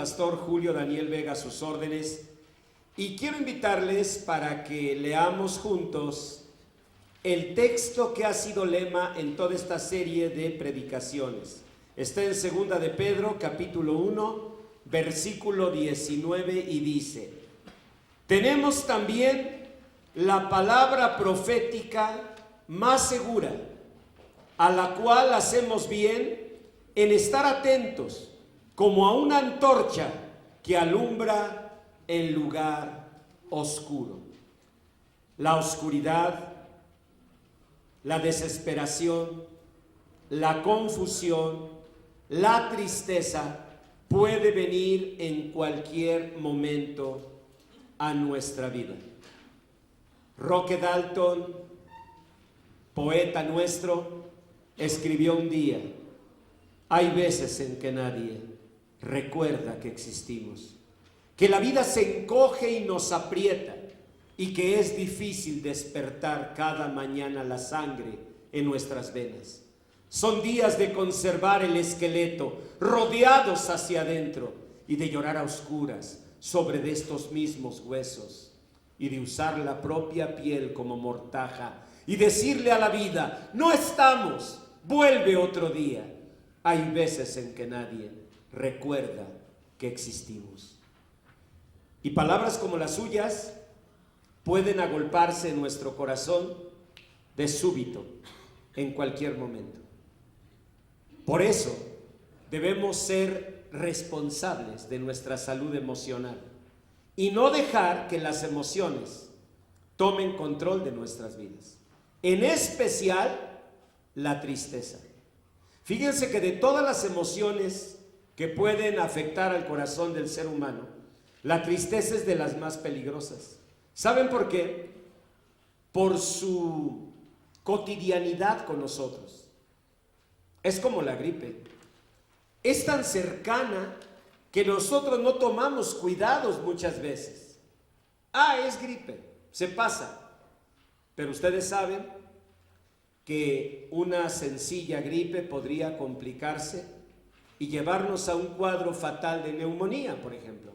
pastor Julio Daniel Vega a sus órdenes, y quiero invitarles para que leamos juntos el texto que ha sido lema en toda esta serie de predicaciones. Está en 2 de Pedro, capítulo 1, versículo 19, y dice: tenemos también la palabra profética más segura, a la cual hacemos bien en estar atentos, como a una antorcha que alumbra en lugar oscuro. La oscuridad, la desesperación, la confusión, la tristeza puede venir en cualquier momento a nuestra vida. Roque Dalton, poeta nuestro, escribió un día: hay veces en que nadie recuerda que existimos, que la vida se encoge y nos aprieta, y que es difícil despertar cada mañana la sangre en nuestras venas. Son días de conservar el esqueleto rodeados hacia adentro y de llorar a oscuras sobre de estos mismos huesos, y de usar la propia piel como mortaja y decirle a la vida: no estamos, vuelve otro día. Hay veces en que nadie recuerda que existimos. Y palabras como las suyas pueden agolparse en nuestro corazón de súbito, en cualquier momento. Por eso debemos ser responsables de nuestra salud emocional y no dejar que las emociones tomen control de nuestras vidas, en especial la tristeza. Fíjense que de todas las emociones que pueden afectar al corazón del ser humano, la tristeza es de las más peligrosas. ¿Saben por qué? Por su cotidianidad con nosotros. Es como la gripe. Es tan cercana que nosotros no tomamos cuidados muchas veces. Es gripe, se pasa. Pero ustedes saben que una sencilla gripe podría complicarse y llevarnos a un cuadro fatal de neumonía, por ejemplo.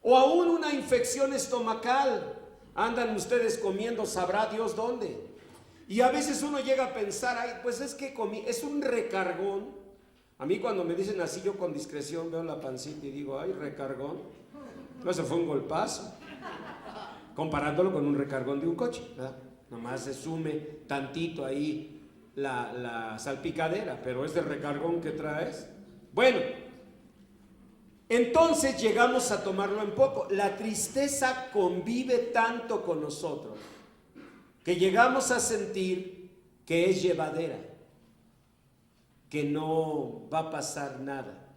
O aún una infección estomacal. Andan ustedes comiendo, sabrá Dios dónde. Y a veces uno llega a pensar: pues es que comí, es un recargón. A mí cuando me dicen así, yo con discreción veo la pancita y digo: ay, recargón. No, se fue un golpazo. Comparándolo con un recargón de un coche, ¿verdad? Nomás se sume tantito ahí la salpicadera, pero es de recargón que traes. Bueno, entonces llegamos a tomarlo en poco. La tristeza convive tanto con nosotros que llegamos a sentir que es llevadera, que no va a pasar nada.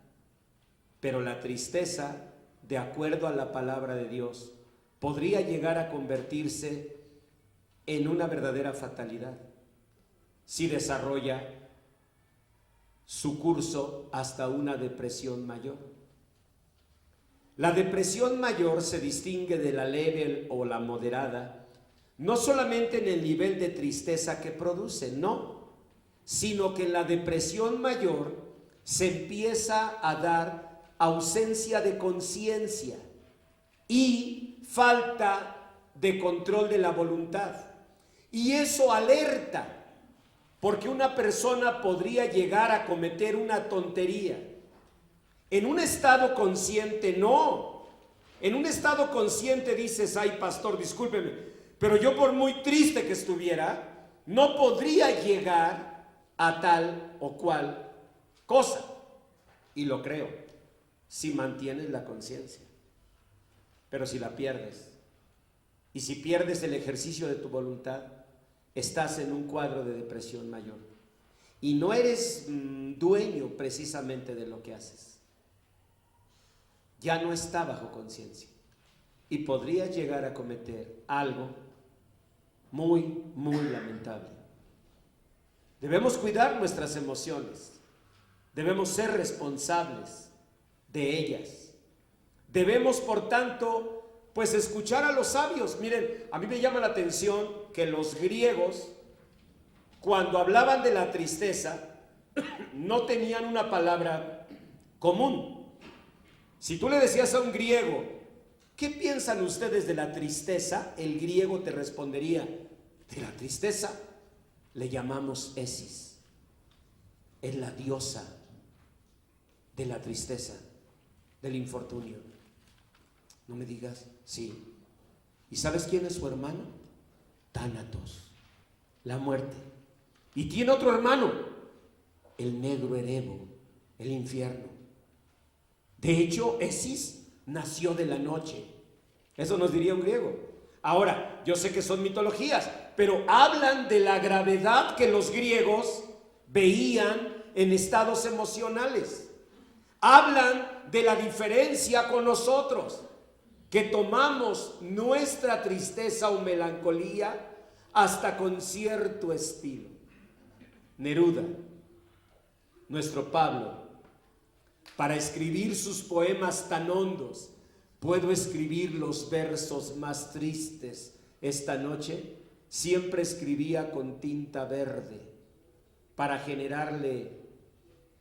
Pero la tristeza, de acuerdo a la palabra de Dios, podría llegar a convertirse en una verdadera fatalidad si desarrolla su curso hasta una depresión mayor. La depresión mayor se distingue de la leve o la moderada, no solamente en el nivel de tristeza que produce, no, sino que en la depresión mayor se empieza a dar ausencia de conciencia y falta de control de la voluntad. Y eso alerta, porque una persona podría llegar a cometer una tontería. En un estado consciente, no. En un estado consciente dices: ay, pastor, discúlpeme, pero yo, por muy triste que estuviera, no podría llegar a tal o cual cosa. Y lo creo, si mantienes la conciencia. Pero si la pierdes, y si pierdes el ejercicio de tu voluntad, estás en un cuadro de depresión mayor. Y no eres dueño precisamente de lo que haces. Ya no está bajo conciencia. Y podría llegar a cometer algo muy, muy lamentable. Debemos cuidar nuestras emociones. Debemos ser responsables de ellas. Debemos, por tanto, pues escuchar a los sabios. Miren, a mí me llama la atención que los griegos, cuando hablaban de la tristeza, no tenían una palabra común. Si tú le decías a un griego, ¿qué piensan ustedes de la tristeza? El griego te respondería, de la tristeza le llamamos Esis. Es la diosa de la tristeza, del infortunio. No me digas, sí. ¿Y sabes quién es su hermano? Tánatos, la muerte. Y tiene otro hermano, el negro Erebo, el infierno. De hecho, Esis nació de la noche. Eso nos diría un griego. Ahora, yo sé que son mitologías, pero hablan de la gravedad que los griegos veían en estados emocionales. Hablan de la diferencia con nosotros, que tomamos nuestra tristeza o melancolía hasta con cierto estilo. Neruda, nuestro Pablo, para escribir sus poemas tan hondos, puedo escribir los versos más tristes. Esta noche siempre escribía con tinta verde para generarle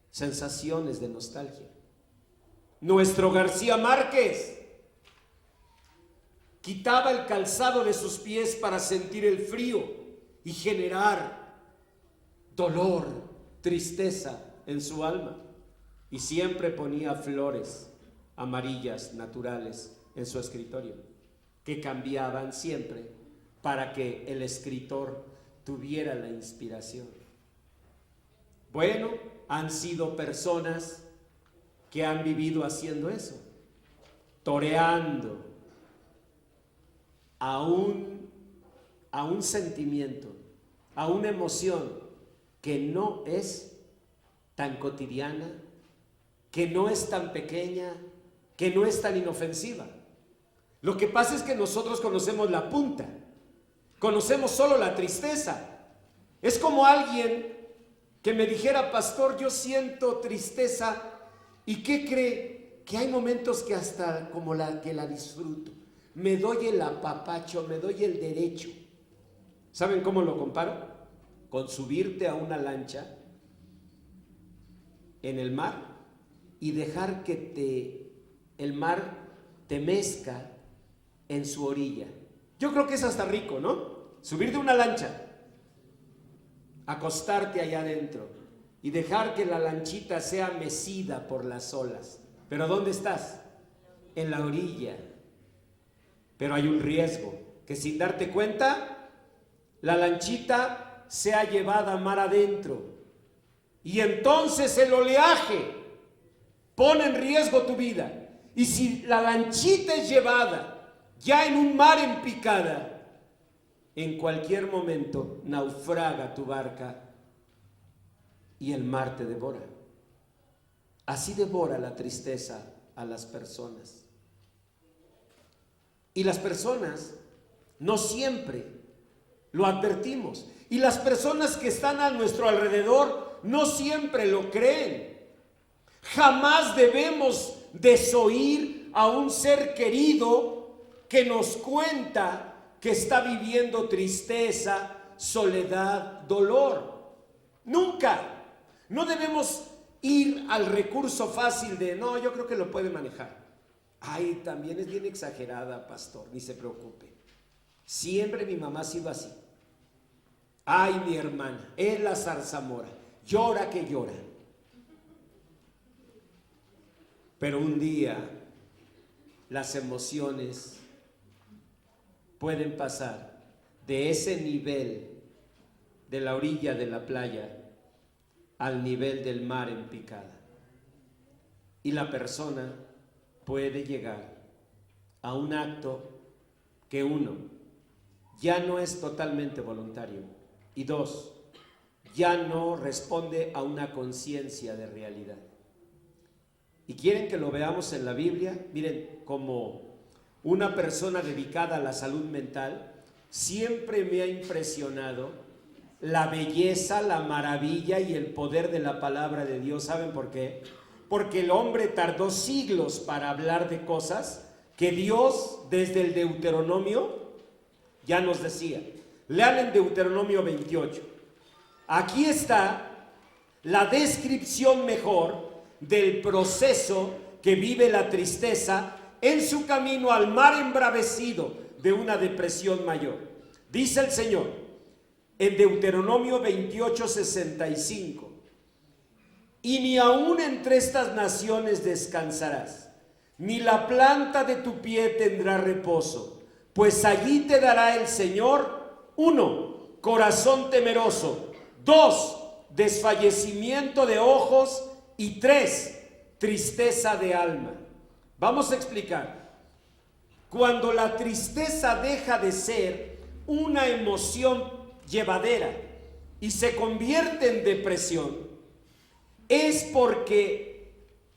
sensaciones de nostalgia. Nuestro García Márquez quitaba el calzado de sus pies para sentir el frío y generar dolor, tristeza en su alma. Y siempre ponía flores amarillas naturales en su escritorio, que cambiaban siempre para que el escritor tuviera la inspiración. Bueno, han sido personas que han vivido haciendo eso, toreando a un sentimiento, a una emoción que no es tan cotidiana, que no es tan pequeña, que no es tan inofensiva. Lo que pasa es que nosotros conocemos la punta, conocemos solo la tristeza. Es como alguien que me dijera, pastor, yo siento tristeza, ¿y qué cree? Que hay momentos que hasta como que la disfruto. Me doy el apapacho, me doy el derecho. ¿Saben cómo lo comparo? Con subirte a una lancha en el mar y dejar que el mar te mezca en su orilla. Yo creo que es hasta rico, ¿no? Subir de una lancha, acostarte allá adentro y dejar que la lanchita sea mecida por las olas. ¿Pero dónde estás? En la orilla. Pero hay un riesgo, que sin darte cuenta, la lanchita sea llevada mar adentro. Y entonces el oleaje pone en riesgo tu vida. Y si la lanchita es llevada ya en un mar en picada, en cualquier momento naufraga tu barca y el mar te devora. Así devora la tristeza a las personas. Y las personas no siempre lo advertimos. Y las personas que están a nuestro alrededor no siempre lo creen. Jamás debemos desoír a un ser querido que nos cuenta que está viviendo tristeza, soledad, dolor. Nunca. No debemos ir al recurso fácil de, no, yo creo que lo puede manejar. Ay, también es bien exagerada, pastor, ni se preocupe. Siempre mi mamá ha sido así. Ay, mi hermana, es la zarzamora, llora que llora. Pero un día las emociones pueden pasar de ese nivel de la orilla de la playa al nivel del mar en picada. Y la persona puede llegar a un acto que uno, ya no es totalmente voluntario, y dos, ya no responde a una conciencia de realidad. Y quieren que lo veamos en la Biblia. Miren, como una persona dedicada a la salud mental, siempre me ha impresionado la belleza, la maravilla y el poder de la palabra de Dios. ¿Saben por qué? Porque el hombre tardó siglos para hablar de cosas que Dios desde el Deuteronomio ya nos decía. Lean en Deuteronomio 28. Aquí está la descripción mejor del proceso que vive la tristeza en su camino al mar embravecido de una depresión mayor. Dice el Señor en Deuteronomio 28:65: y ni aún entre estas naciones descansarás, ni la planta de tu pie tendrá reposo, pues allí te dará el Señor: 1, corazón temeroso; 2, desfallecimiento de ojos; y 3, tristeza de alma. Vamos a explicar. Cuando la tristeza deja de ser una emoción llevadera y se convierte en depresión, es porque,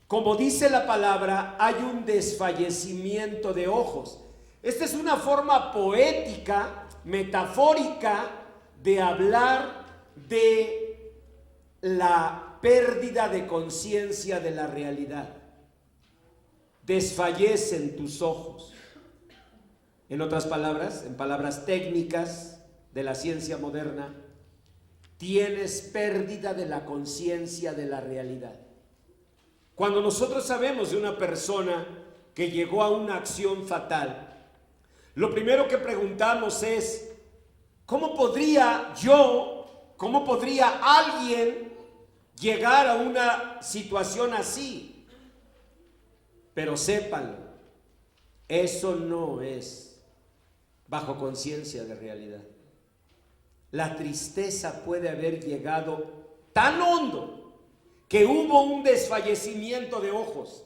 como dice la palabra, hay un desfallecimiento de ojos. Esta es una forma poética, metafórica, de hablar de la pérdida de conciencia de la realidad. Desfallecen tus ojos. En otras palabras, en palabras técnicas de la ciencia moderna, tienes pérdida de la conciencia de la realidad. Cuando nosotros sabemos de una persona que llegó a una acción fatal, lo primero que preguntamos es: ¿cómo podría alguien llegar a una situación así? Pero sépanlo, eso no es bajo conciencia de realidad. La tristeza puede haber llegado tan hondo que hubo un desfallecimiento de ojos.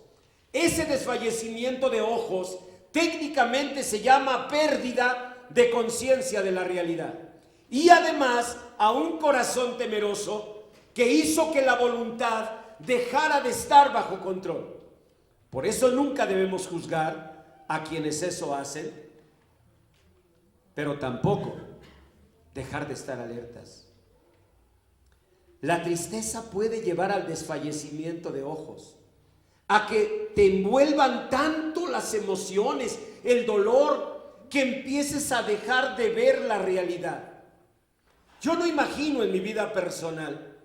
Ese desfallecimiento de ojos técnicamente se llama pérdida de conciencia de la realidad. Y además a un corazón temeroso que hizo que la voluntad dejara de estar bajo control. Por eso nunca debemos juzgar a quienes eso hacen, pero tampoco dejar de estar alertas. La tristeza puede llevar al desfallecimiento de ojos, a que te envuelvan tanto las emociones, el dolor, que empieces a dejar de ver la realidad. Yo no imagino en mi vida personal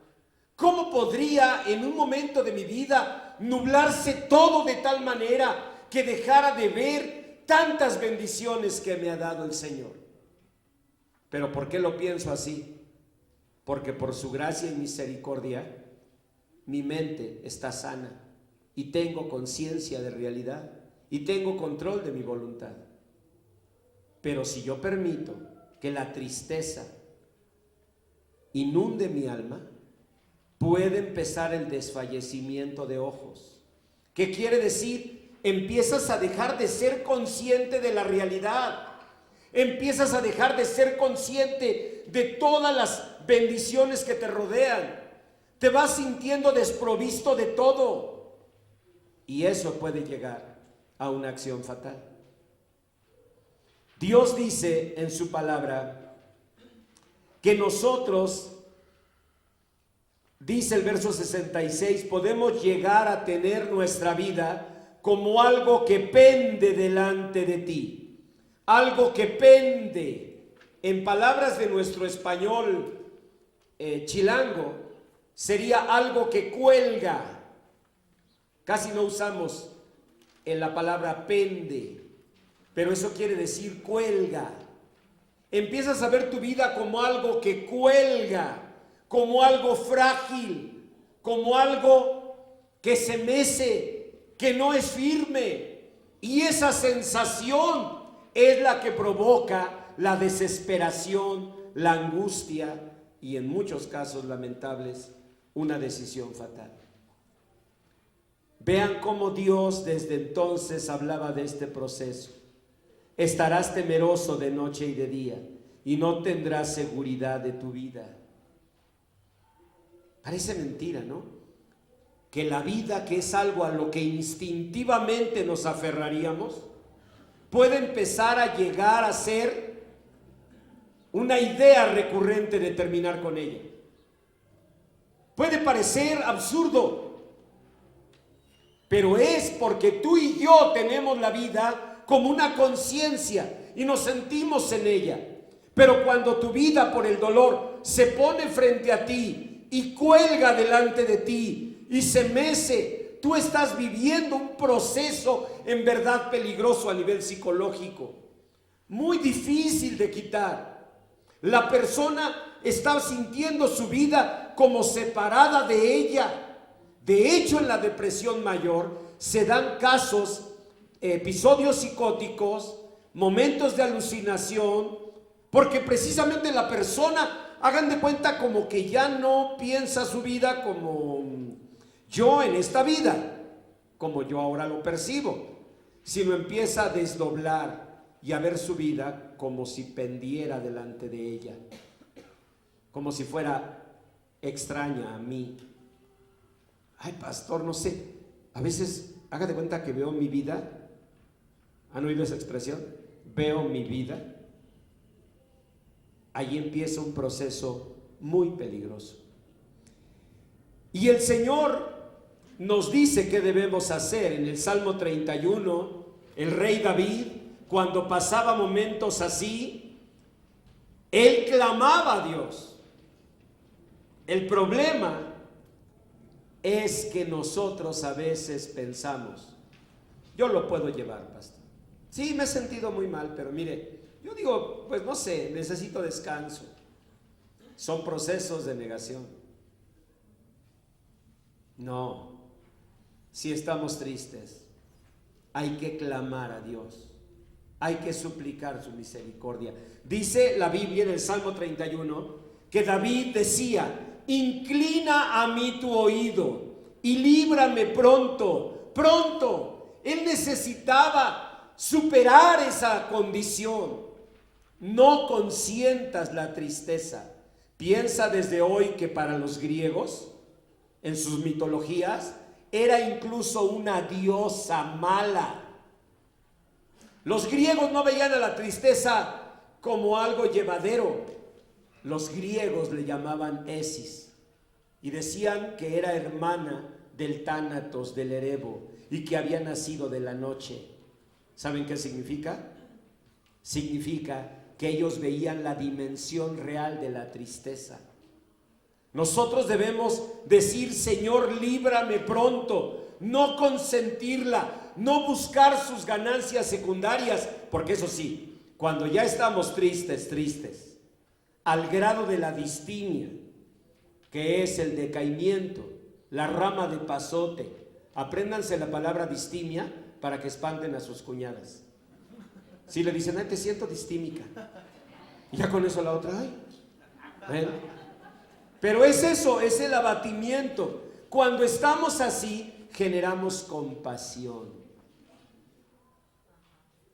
cómo podría en un momento de mi vida nublarse todo de tal manera que dejara de ver tantas bendiciones que me ha dado el Señor. ¿Pero por qué lo pienso así? Porque por su gracia y misericordia mi mente está sana y tengo conciencia de realidad y tengo control de mi voluntad. Pero si yo permito que la tristeza inunde mi alma, puede empezar el desfallecimiento de ojos. ¿Qué quiere decir? Empiezas a dejar de ser consciente de la realidad. Empiezas a dejar de ser consciente de todas las bendiciones que te rodean. Te vas sintiendo desprovisto de todo. Y eso puede llegar a una acción fatal. Dios dice en su palabra que nosotros, dice el verso 66, podemos llegar a tener nuestra vida como algo que pende delante de ti. Algo que pende, en palabras de nuestro español chilango, sería algo que cuelga. Casi no usamos en la palabra pende, pero eso quiere decir cuelga. Empiezas a ver tu vida como algo que cuelga, como algo frágil, como algo que se mece, que no es firme. Y esa sensación es la que provoca la desesperación, la angustia y en muchos casos lamentables, una decisión fatal. Vean cómo Dios desde entonces hablaba de este proceso. Estarás temeroso de noche y de día y no tendrás seguridad de tu vida. Parece mentira, ¿no? Que la vida, que es algo a lo que instintivamente nos aferraríamos, puede empezar a llegar a ser una idea recurrente de terminar con ella. Puede parecer absurdo, pero es porque tú y yo tenemos la vida como una conciencia y nos sentimos en ella. Pero cuando tu vida por el dolor se pone frente a ti y cuelga delante de ti y se mece tú estás viviendo un proceso en verdad peligroso a nivel psicológico, muy difícil de quitar. La persona está sintiendo su vida como separada de ella. De hecho, en la depresión mayor se dan casos, episodios psicóticos, momentos de alucinación, porque precisamente la persona, hagan de cuenta, como que ya no piensa su vida como yo en esta vida, como yo ahora lo percibo, sino empieza a desdoblar y a ver su vida como si pendiera delante de ella, como si fuera extraña a mí. Ay, pastor, no sé, a veces haga de cuenta que veo mi vida. ¿Han oído esa expresión? Veo mi vida. Ahí empieza un proceso muy peligroso. Y el Señor nos dice qué debemos hacer. En el Salmo 31, el rey David, cuando pasaba momentos así, él clamaba a Dios. El problema es que nosotros a veces pensamos, yo lo puedo llevar, pastor. Sí, me he sentido muy mal, pero mire, yo digo, pues no sé, necesito descanso. Son procesos de negación. No, si estamos tristes, hay que clamar a Dios, hay que suplicar su misericordia. Dice la Biblia en el Salmo 31 que David decía: inclina a mí tu oído y líbrame pronto, pronto. Él necesitaba superar esa condición. No consientas la tristeza. Piensa desde hoy que para los griegos, en sus mitologías, era incluso una diosa mala. Los griegos no veían a la tristeza como algo llevadero. Los griegos le llamaban Esis y decían que era hermana del Tánatos, del Erebo, y que había nacido de la noche. ¿Saben qué significa? Significa que ellos veían la dimensión real de la tristeza. Nosotros debemos decir: Señor, líbrame pronto, no consentirla, no buscar sus ganancias secundarias, porque eso sí, cuando ya estamos tristes, al grado de la distimia, que es el decaimiento, la rama de pasote. Apréndanse la palabra distimia para que espanten a sus cuñadas. Si le dicen: ay, te siento distímica, y ya con eso la otra, ay, bueno. Pero es eso, es el abatimiento. Cuando estamos así, generamos compasión,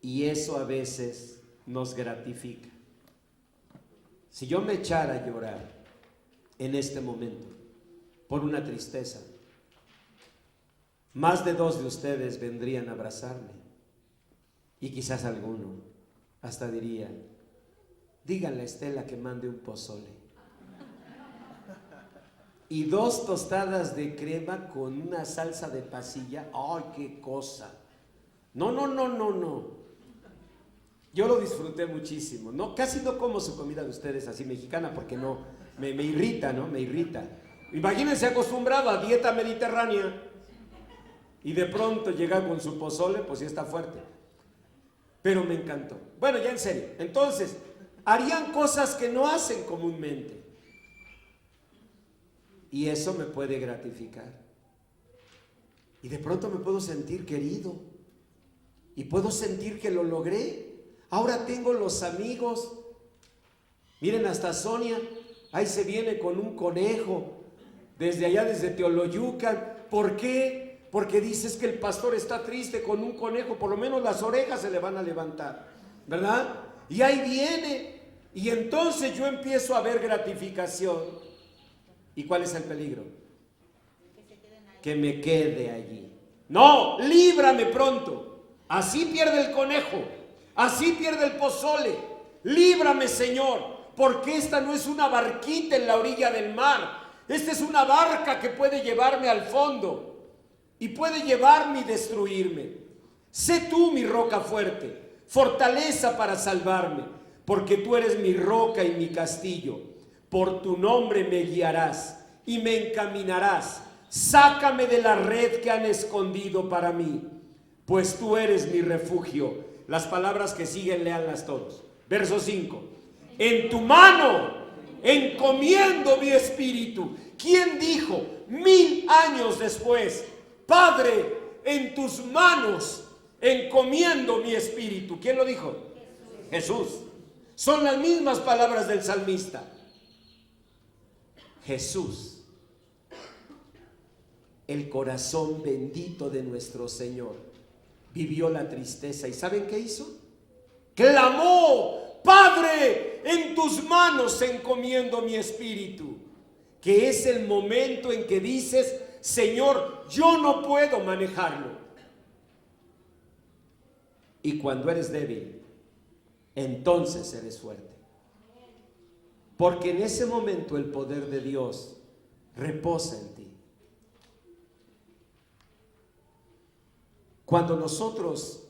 y eso a veces nos gratifica. Si yo me echara a llorar en este momento por una tristeza, más de 2 de ustedes vendrían a abrazarme, y quizás alguno hasta diría: díganle a Estela que mande un pozole y 2 tostadas de crema con una salsa de pasilla. ¡Ay, qué cosa! No. Yo lo disfruté muchísimo. No, casi no como su comida de ustedes así mexicana, porque no, me irrita, ¿no? Me irrita. Imagínense acostumbrado a dieta mediterránea y de pronto llega con su pozole, pues sí está fuerte. Pero me encantó. Bueno, ya en serio. Entonces, harían cosas que no hacen comúnmente. Y eso me puede gratificar. Y de pronto me puedo sentir querido. Y puedo sentir que lo logré. Ahora tengo los amigos. Miren, hasta Sonia, ahí se viene con un conejo. Desde allá, desde Teoloyucan. ¿Por qué? Porque dices que el pastor está triste con un conejo. Por lo menos las orejas se le van a levantar, ¿verdad? Y ahí viene. Y entonces yo empiezo a ver gratificación. ¿Y cuál es el peligro? Que me quede allí. No, líbrame pronto. Así pierde el conejo, así pierde el pozole. Líbrame, Señor, porque esta no es una barquita en la orilla del mar. Esta es una barca que puede llevarme al fondo y puede llevarme y destruirme. Sé tú mi roca fuerte, fortaleza para salvarme, porque tú eres mi roca y mi castillo. Por tu nombre me guiarás y me encaminarás sácame de la red que han escondido para mí, pues tú eres mi refugio. Las palabras que siguen, léanlas todos. Verso 5. En tu mano encomiendo mi espíritu. ¿Quién dijo 1000 años después, Padre, en tus manos encomiendo mi espíritu? ¿Quién lo dijo? Jesús. Son las mismas palabras del salmista. Jesús, el corazón bendito de nuestro Señor, vivió la tristeza. ¿Y saben qué hizo? Clamó: Padre, en tus manos encomiendo mi espíritu. Que es el momento en que dices: Señor, yo no puedo manejarlo. Y cuando eres débil, entonces eres fuerte. Porque en ese momento el poder de Dios reposa en ti. Cuando nosotros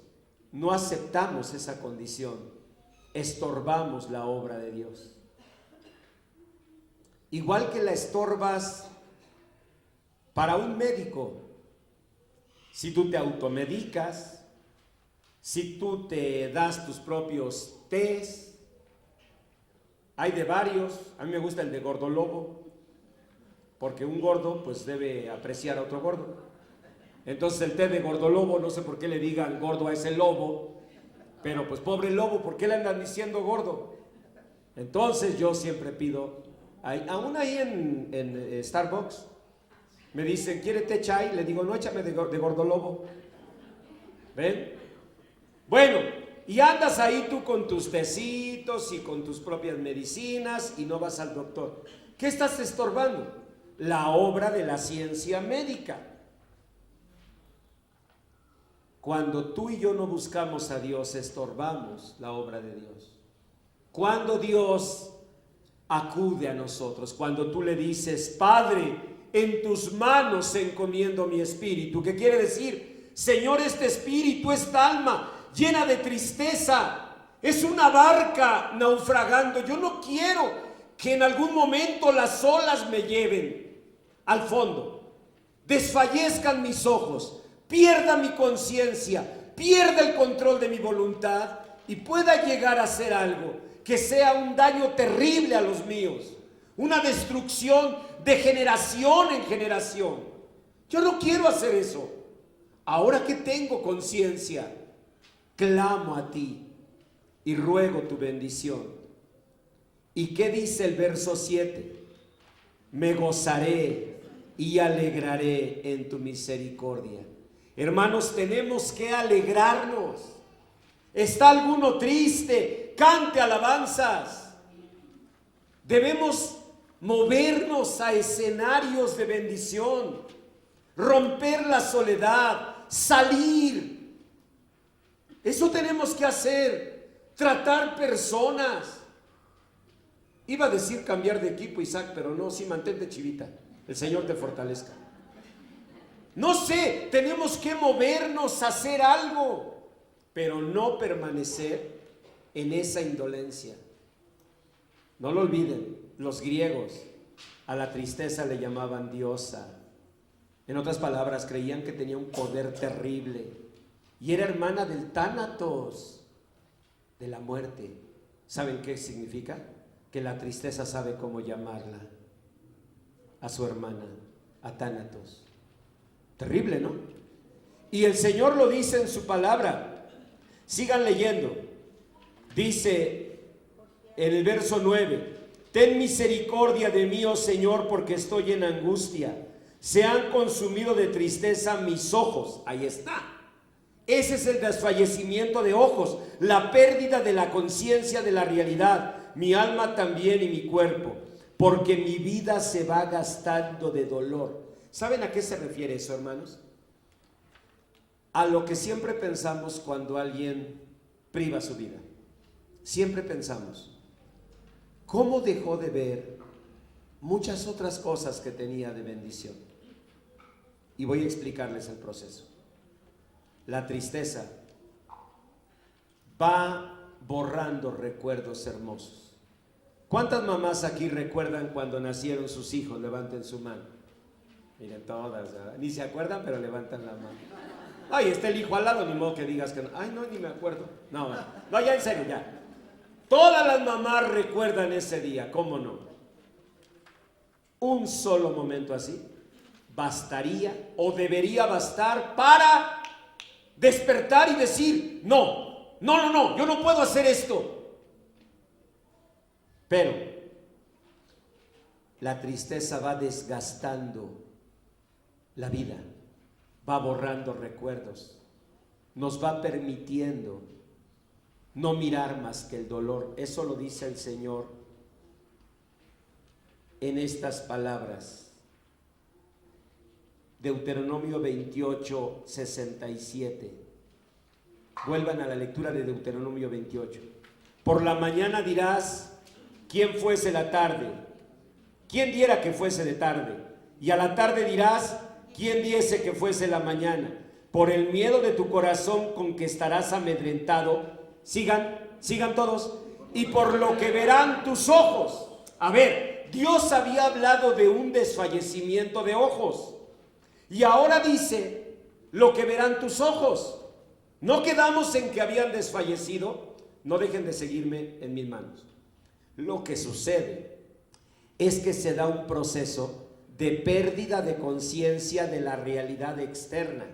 no aceptamos esa condición, estorbamos la obra de Dios. Igual que la estorbas para un médico. Si tú te automedicas, si tú te das tus propios tés, hay de varios. A mí me gusta el de gordolobo, porque un gordo pues debe apreciar a otro gordo. Entonces el té de gordolobo, no sé por qué le digan gordo a ese lobo, pero pues pobre lobo, ¿por qué le andan diciendo gordo? Entonces yo siempre pido, aún ahí en Starbucks, me dicen: ¿quiere té chai? Le digo: no, échame de gordolobo. ¿Ven? Bueno, y andas ahí tú con tus tecitos y con tus propias medicinas y no vas al doctor. ¿Qué estás estorbando? La obra de la ciencia médica. Cuando tú y yo no buscamos a Dios, estorbamos la obra de Dios. Cuando Dios acude a nosotros, cuando tú le dices: Padre, en tus manos encomiendo mi espíritu. ¿Qué quiere decir? Señor, este espíritu, esta alma llena de tristeza, es una barca naufragando. Yo no quiero que en algún momento las olas me lleven al fondo, desfallezcan mis ojos, pierda mi conciencia, pierda el control de mi voluntad y pueda llegar a hacer algo que sea un daño terrible a los míos, una destrucción de generación en generación. Yo no quiero hacer eso. Ahora que tengo conciencia, clamo a ti y ruego tu bendición. ¿Y qué dice el verso 7? Me gozaré y alegraré en tu misericordia. Hermanos, tenemos que alegrarnos. ¿Está alguno triste? Cante alabanzas. Debemos movernos a escenarios de bendición, romper la soledad, salir. Eso tenemos que hacer, tratar personas. Iba a decir cambiar de equipo, Isaac, pero no, sí, mantente chivita. El Señor te fortalezca. No sé, tenemos que movernos a hacer algo, pero no permanecer en esa indolencia. No lo olviden, los griegos a la tristeza le llamaban diosa. En otras palabras, creían que tenía un poder terrible y era hermana del tánatos, de la muerte. ¿Saben qué significa? Que la tristeza sabe cómo llamarla a su hermana, a tánatos. Terrible, ¿no? Y el Señor lo dice en su palabra. Sigan leyendo. Dice en el verso 9: ten misericordia de mí, oh Señor, porque estoy en angustia. Se han consumido de tristeza mis ojos. Ahí está. Ese es el desfallecimiento de ojos, la pérdida de la conciencia de la realidad, mi alma también y mi cuerpo, porque mi vida se va gastando de dolor. ¿Saben a qué se refiere eso, hermanos? A lo que siempre pensamos cuando alguien priva su vida. Siempre pensamos: ¿cómo dejó de ver muchas otras cosas que tenía de bendición? Y voy a explicarles el proceso. La tristeza va borrando recuerdos hermosos. ¿Cuántas mamás aquí recuerdan cuando nacieron sus hijos? Levanten su mano. Miren, todas, ¿verdad? Ni se acuerdan, pero levantan la mano. Ay, está el hijo al lado, ni modo que digas que no. Ay, no, ni me acuerdo. No, no, ya en serio, ya. Todas las mamás recuerdan ese día, ¿cómo no? Un solo momento así bastaría o debería bastar para despertar y decir, no, no, no, no, yo no puedo hacer esto. Pero la tristeza va desgastando la vida, va borrando recuerdos, nos va permitiendo no mirar más que el dolor. Eso lo dice el Señor en estas palabras. Deuteronomio 28, 67. Vuelvan a la lectura de Deuteronomio 28. Por la mañana dirás, ¿quién fuese la tarde? ¿Quién diera que fuese de tarde? Y a la tarde dirás, ¿quién diese que fuese la mañana? Por el miedo de tu corazón con que estarás amedrentado. Sigan todos. Y por lo que verán tus ojos. A ver, Dios había hablado de un desfallecimiento de ojos. Y ahora dice, lo que verán tus ojos. No quedamos en que habían desfallecido. No dejen de seguirme en mis manos. Lo que sucede es que se da un proceso de pérdida de conciencia de la realidad externa,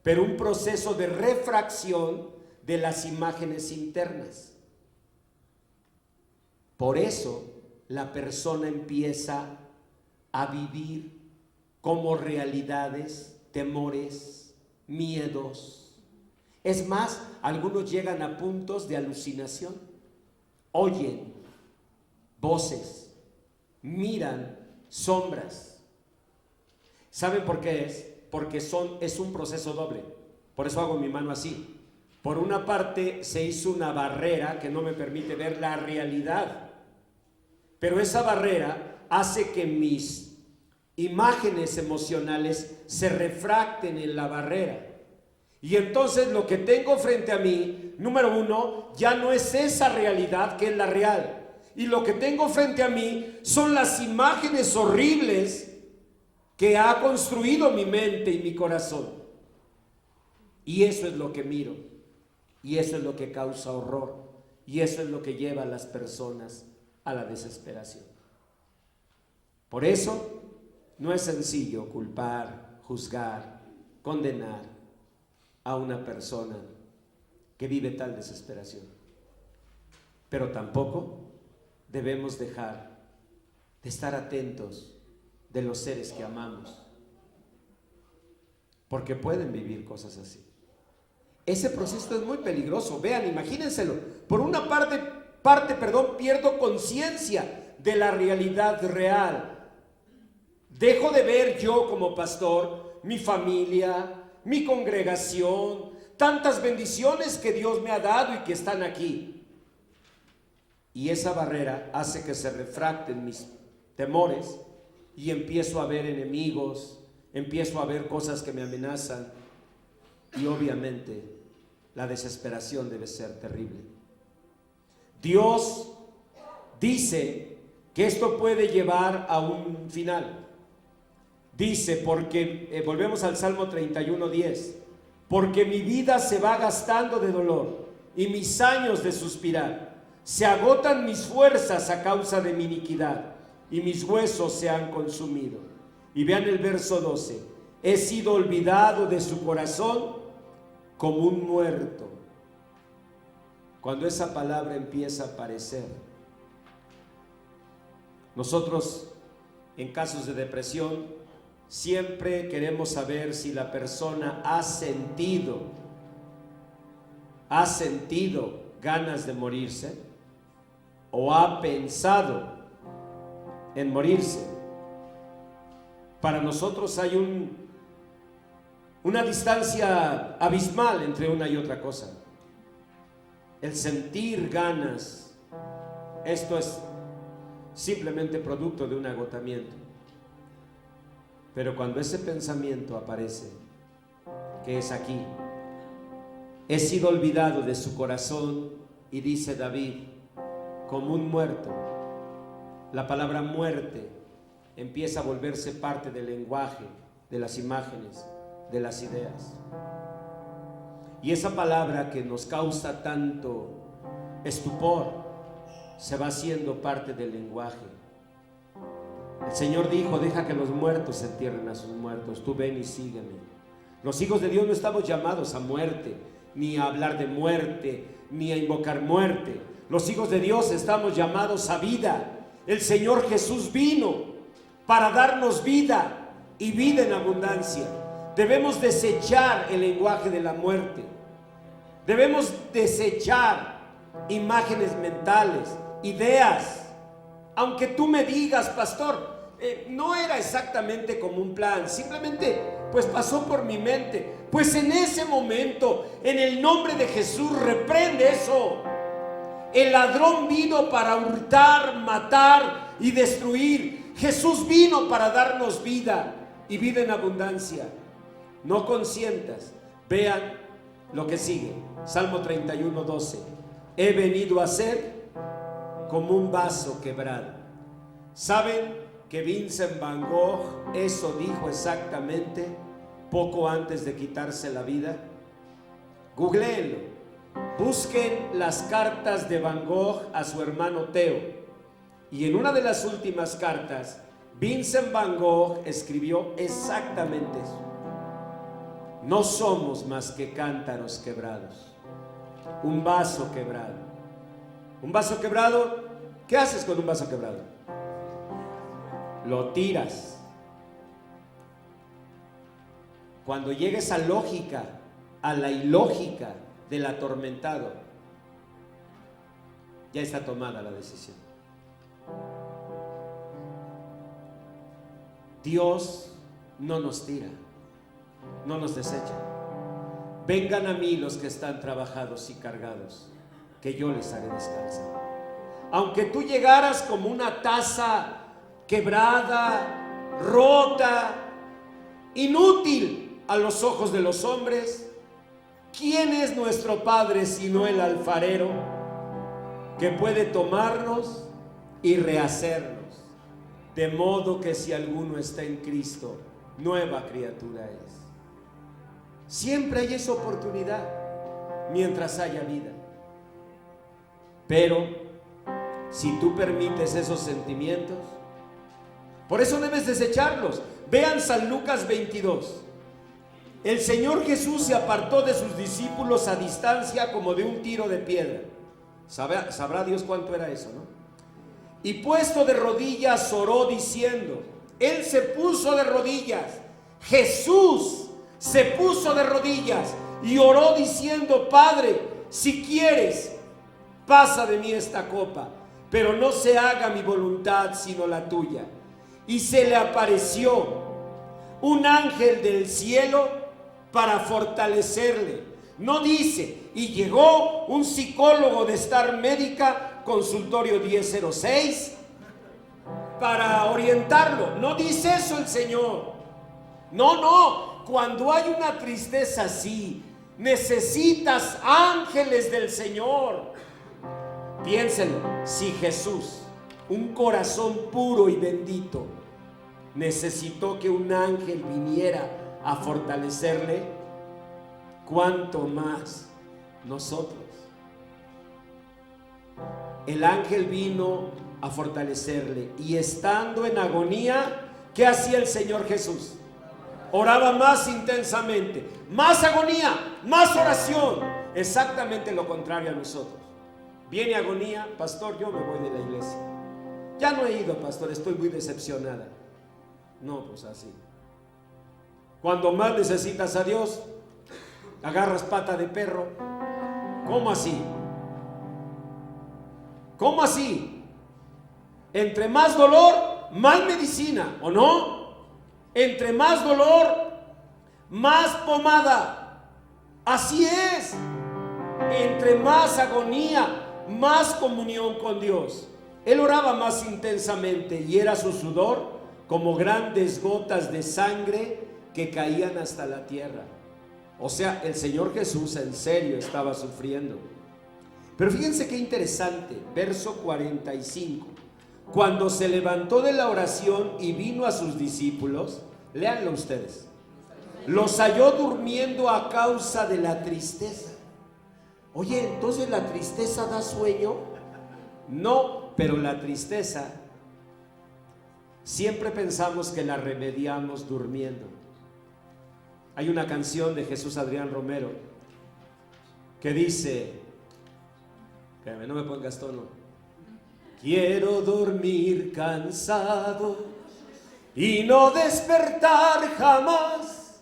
pero un proceso de refracción de las imágenes internas. Por eso la persona empieza a vivir como realidades, temores, miedos. Es más, algunos llegan a puntos de alucinación, oyen voces, miran sombras. ¿Saben por qué es? Porque es un proceso doble. Por eso hago mi mano así. Por una parte se hizo una barrera que no me permite ver la realidad, pero esa barrera hace que mis imágenes emocionales se refracten en la barrera. Y entonces lo que tengo frente a mí, número uno, ya no es esa realidad que es la real. Y lo que tengo frente a mí son las imágenes horribles que ha construido mi mente y mi corazón. Y eso es lo que miro. Y eso es lo que causa horror. Y eso es lo que lleva a las personas a la desesperación. Por eso no es sencillo culpar, juzgar, condenar a una persona que vive tal desesperación. Pero tampoco debemos dejar de estar atentos de los seres que amamos, porque pueden vivir cosas así. Ese proceso es muy peligroso. Vean, imagínenselo. Por una parte, pierdo conciencia de la realidad real. Dejo de ver yo como pastor mi familia, mi congregación, tantas bendiciones que Dios me ha dado y que están aquí. Y esa barrera hace que se refracten mis temores y empiezo a ver enemigos, empiezo a ver cosas que me amenazan y obviamente la desesperación debe ser terrible. Dios dice que esto puede llevar a un final. Dice, porque, volvemos al Salmo 31:10, porque mi vida se va gastando de dolor y mis años de suspirar. Se agotan mis fuerzas a causa de mi iniquidad y mis huesos se han consumido. Y vean el verso 12, he sido olvidado de su corazón como un muerto. Cuando esa palabra empieza a aparecer, nosotros en casos de depresión siempre queremos saber si la persona ha sentido ganas de morirse o ha pensado en morirse. Para nosotros hay una distancia abismal entre una y otra cosa. El sentir ganas, esto es simplemente producto de un agotamiento. Pero cuando ese pensamiento aparece, que es aquí, he sido olvidado de su corazón, y dice David, como un muerto. La palabra muerte empieza a volverse parte del lenguaje, de las imágenes, de las ideas. Y esa palabra que nos causa tanto estupor se va haciendo parte del lenguaje. El Señor dijo: deja que los muertos entierren a sus muertos, tú ven y sígueme. Los hijos de Dios no estamos llamados a muerte, ni a hablar de muerte, ni a invocar muerte. Los hijos de Dios estamos llamados a vida. El Señor Jesús vino para darnos vida y vida en abundancia. Debemos desechar el lenguaje de la muerte. Debemos desechar imágenes mentales, ideas. Aunque tú me digas: pastor, no era exactamente como un plan, simplemente pues pasó por mi mente. Pues en ese momento, en el nombre de Jesús, reprende eso. El ladrón vino para hurtar, matar y destruir. Jesús vino para darnos vida y vida en abundancia. No consientas. Vean lo que sigue. Salmo 31:12. He venido a ser como un vaso quebrado. ¿Saben que Vincent Van Gogh eso dijo exactamente poco antes de quitarse la vida? Googleenlo. Busquen las cartas de Van Gogh a su hermano Theo. Y en una de las últimas cartas, Vincent Van Gogh escribió exactamente eso. No somos más que cántaros quebrados. Un vaso quebrado. Un vaso quebrado, ¿qué haces con un vaso quebrado? Lo tiras. Cuando llega esa lógica a la ilógica del atormentado, ya está tomada la decisión. Dios no nos tira, no nos desecha. Vengan a mí los que están trabajados y cargados, que yo les haré descansar. Aunque tú llegaras como una taza quebrada, rota, inútil a los ojos de los hombres, ¿quién es nuestro Padre sino el alfarero, que puede tomarnos y rehacernos? De modo que si alguno está en Cristo, nueva criatura es. Siempre hay esa oportunidad mientras haya vida. Pero si tú permites esos sentimientos, por eso debes desecharlos. Vean San Lucas 22. El Señor Jesús se apartó de sus discípulos a distancia como de un tiro de piedra. Sabrá Dios cuánto era eso, ¿no? Y puesto de rodillas oró diciendo, Él se puso de rodillas, Jesús se puso de rodillas y oró diciendo, Padre, si quieres, pasa de mí esta copa, pero no se haga mi voluntad sino la tuya. Y se le apareció un ángel del cielo para fortalecerle. No dice, y llegó un psicólogo de Star Médica, consultorio 1006, para orientarlo. No dice eso el Señor. No, cuando hay una tristeza así, necesitas ángeles del Señor. Piénsenlo, si Jesús, un corazón puro y bendito, necesitó que un ángel viniera a fortalecerle, ¿cuánto más nosotros? El ángel vino a fortalecerle y estando en agonía, ¿qué hacía el Señor Jesús? Oraba más intensamente, más agonía, más oración. Exactamente lo contrario a nosotros. Viene agonía, pastor, yo me voy de la iglesia. Ya no he ido, pastor, estoy muy decepcionada. No, pues así. Cuando más necesitas a Dios, agarras pata de perro. ¿Cómo así? ¿Cómo así? Entre más dolor, más medicina, ¿o no? Entre más dolor, más pomada. Así es. Entre más agonía, más comunión con Dios. Él oraba más intensamente y era su sudor como grandes gotas de sangre que caían hasta la tierra. O sea, el Señor Jesús en serio estaba sufriendo. Pero fíjense qué interesante, verso 45. cuando se levantó de la oración y vino a sus discípulos, léanlo ustedes, los halló durmiendo a causa de la tristeza. Oye, ¿entonces la tristeza da sueño? No, pero la tristeza siempre pensamos que la remediamos durmiendo. Hay una canción de Jesús Adrián Romero que dice, que no me pongas tono, quiero dormir cansado y no despertar jamás.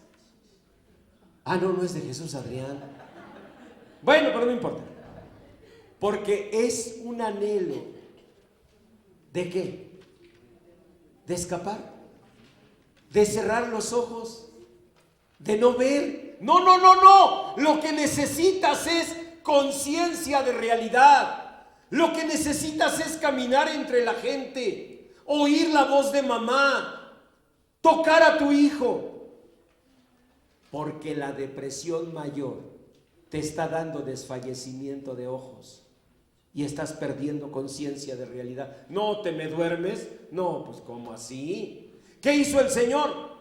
Ah, no, no es de Jesús Adrián. Bueno, pero no importa, porque es un anhelo. ¿De qué? De escapar, de cerrar los ojos, de no ver. No, no, no, no. Lo que necesitas es conciencia de realidad. Lo que necesitas es caminar entre la gente, oír la voz de mamá, tocar a tu hijo. Porque la depresión mayor te está dando desfallecimiento de ojos y estás perdiendo conciencia de realidad. ¿No te me duermes? No, pues ¿cómo así? ¿Qué hizo el Señor?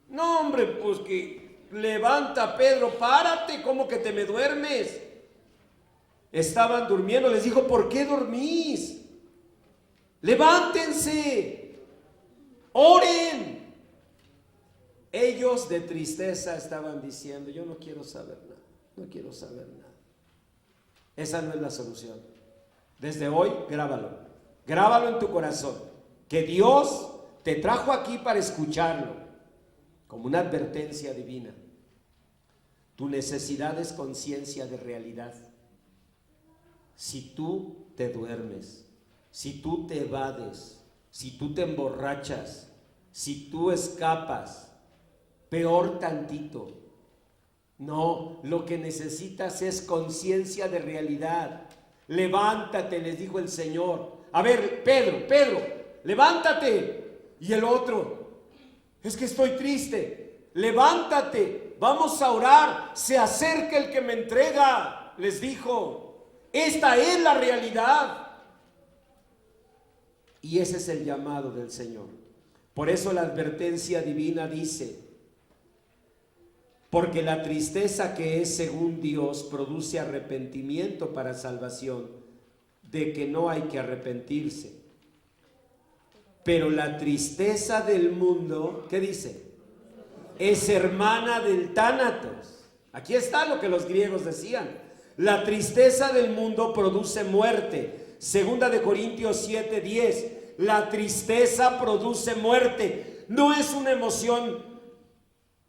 No, hombre, pues que levanta, Pedro, párate, ¿cómo que te me duermes? Estaban durmiendo, les dijo, ¿por qué dormís? Levántense, oren. Ellos de tristeza estaban diciendo, yo no quiero saber nada, no quiero saber nada. Esa no es la solución. Desde hoy, grábalo en tu corazón, que Dios te trajo aquí para escucharlo, como una advertencia divina. Tu necesidad es conciencia de realidad. Si tú te duermes, si tú te evades, si tú te emborrachas, si tú escapas, peor tantito. No, lo que necesitas es conciencia de realidad. Levántate, les dijo el Señor. A ver, Pedro, levántate. Y el otro, es que estoy triste. Levántate, vamos a orar. Se acerca el que me entrega, les dijo. Esta es la realidad. Y ese es el llamado del Señor. Por eso la advertencia divina dice, porque la tristeza que es según Dios produce arrepentimiento para salvación, de que no hay que arrepentirse. Pero la tristeza del mundo, ¿qué dice? Es hermana del tánatos. Aquí está lo que los griegos decían. La tristeza del mundo produce muerte. Segunda de Corintios 7:10. La tristeza produce muerte. No es una emoción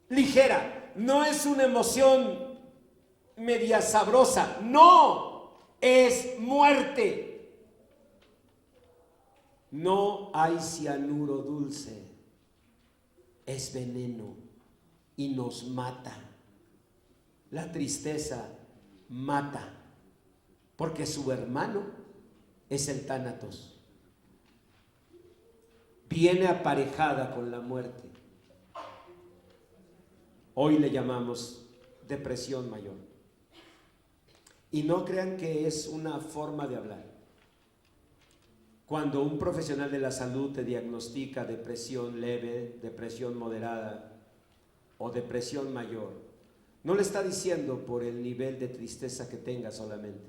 ligera, no es una emoción media sabrosa, no, es muerte. No hay cianuro dulce, es veneno y nos mata. La tristeza mata, porque su hermano es el tánatos. Viene aparejada con la muerte. Hoy le llamamos depresión mayor. Y no crean que es una forma de hablar. Cuando un profesional de la salud te diagnostica depresión leve, depresión moderada o depresión mayor, no le está diciendo por el nivel de tristeza que tenga solamente,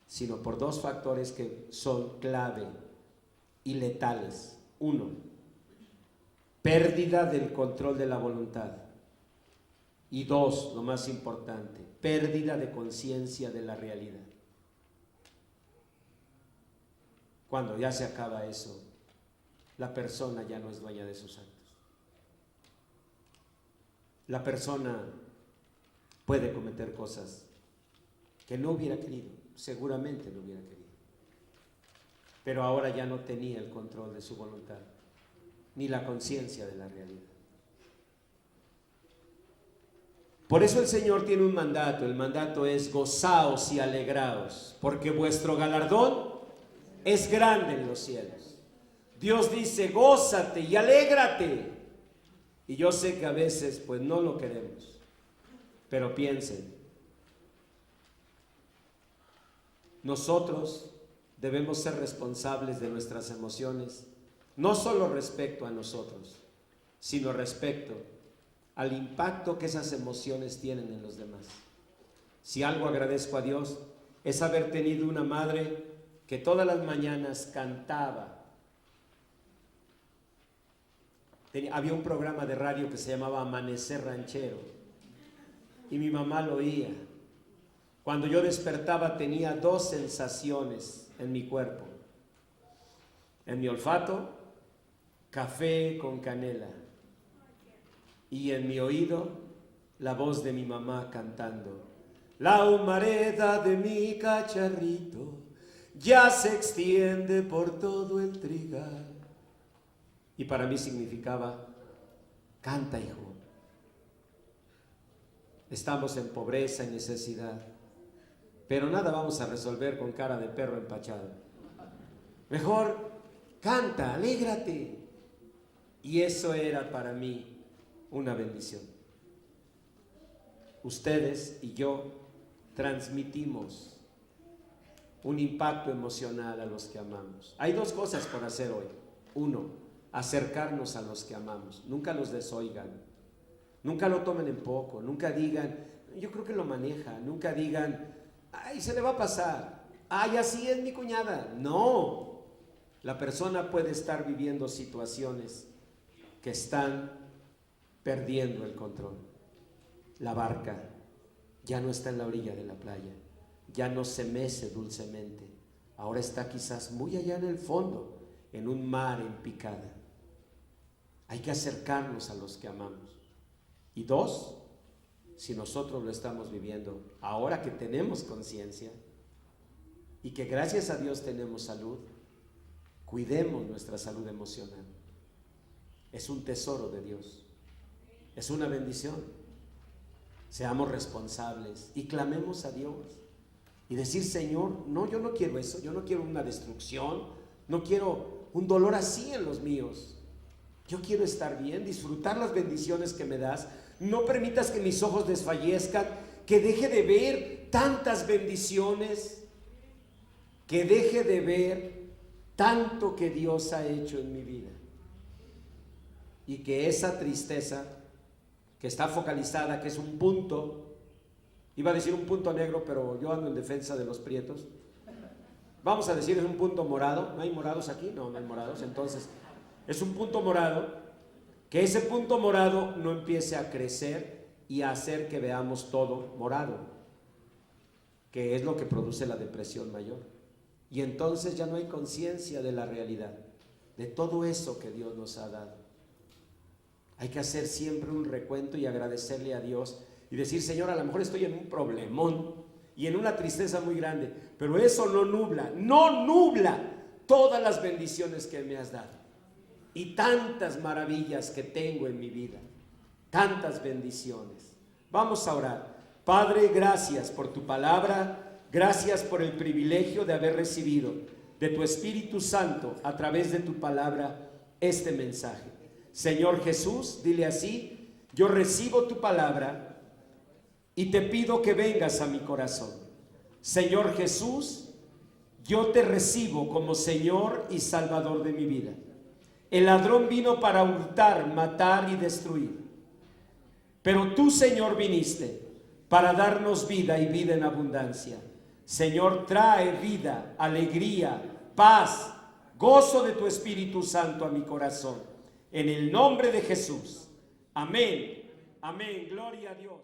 sino por dos factores que son clave y letales. Uno, pérdida del control de la voluntad. Y dos, lo más importante, pérdida de conciencia de la realidad. Cuando ya se acaba eso, la persona ya no es dueña de sus actos. La persona puede cometer cosas que no hubiera querido, seguramente no hubiera querido. Pero ahora ya no tenía el control de su voluntad, ni la conciencia de la realidad. Por eso el Señor tiene un mandato. El mandato es gozaos y alegraos, porque vuestro galardón es grande en los cielos. Dios dice, gózate y alégrate. Y yo sé que a veces pues no lo queremos, pero piensen, nosotros debemos ser responsables de nuestras emociones, no solo respecto a nosotros, sino respecto al impacto que esas emociones tienen en los demás. Si algo agradezco a Dios es haber tenido una madre que todas las mañanas cantaba. Había un programa de radio que se llamaba Amanecer Ranchero y mi mamá lo oía. Cuando yo despertaba tenía dos sensaciones en mi cuerpo. En mi olfato, café con canela, y en mi oído, la voz de mi mamá cantando: la humareda de mi cacharrito ya se extiende por todo el trigal. Y para mí significaba: canta, hijo. Estamos en pobreza y necesidad, pero nada vamos a resolver con cara de perro empachado. Mejor canta, alégrate. Y eso era para mí una bendición. Ustedes y yo transmitimos un impacto emocional a los que amamos. Hay dos cosas por hacer hoy. Uno, acercarnos a los que amamos. Nunca los desoigan, nunca lo tomen en poco, nunca digan: yo creo que lo maneja. Nunca digan: ay, se le va a pasar, ay, así es mi cuñada. No, la persona puede estar viviendo situaciones que están perdiendo el control. La barca ya no está en la orilla de la playa, ya no se mece dulcemente, ahora está quizás muy allá en el fondo, en un mar en picada. Hay que acercarnos a los que amamos. Y dos, si nosotros lo estamos viviendo, ahora que tenemos conciencia y que gracias a Dios tenemos salud, cuidemos nuestra salud emocional. Es un tesoro de Dios, es una bendición. Seamos responsables y clamemos a Dios y decir: Señor, no, yo no quiero eso, yo no quiero una destrucción, no quiero un dolor así en los míos. Yo quiero estar bien, disfrutar las bendiciones que me das. No permitas que mis ojos desfallezcan, que deje de ver tantas bendiciones, que deje de ver tanto que Dios ha hecho en mi vida, y que esa tristeza que está focalizada, que es un punto, iba a decir un punto negro, pero yo ando en defensa de los prietos, vamos a decir es un punto morado. ¿No hay morados aquí? No, no hay morados. Entonces es un punto morado, que ese punto morado no empiece a crecer y a hacer que veamos todo morado, que es lo que produce la depresión mayor. Y entonces ya no hay conciencia de la realidad, de todo eso que Dios nos ha dado. Hay que hacer siempre un recuento y agradecerle a Dios y decir: Señor, a lo mejor estoy en un problemón y en una tristeza muy grande, pero eso no nubla todas las bendiciones que me has dado y tantas maravillas que tengo en mi vida, tantas bendiciones. Vamos a orar. Padre, gracias por tu palabra, gracias por el privilegio de haber recibido de tu Espíritu Santo a través de tu palabra este mensaje. Señor Jesús, dile así: yo recibo tu palabra y te pido que vengas a mi corazón. Señor Jesús, yo te recibo como Señor y Salvador de mi vida. El ladrón vino para hurtar, matar y destruir, pero tú, Señor, viniste para darnos vida y vida en abundancia. Señor, trae vida, alegría, paz, gozo de tu Espíritu Santo a mi corazón. En el nombre de Jesús. Amén. Amén. Gloria a Dios.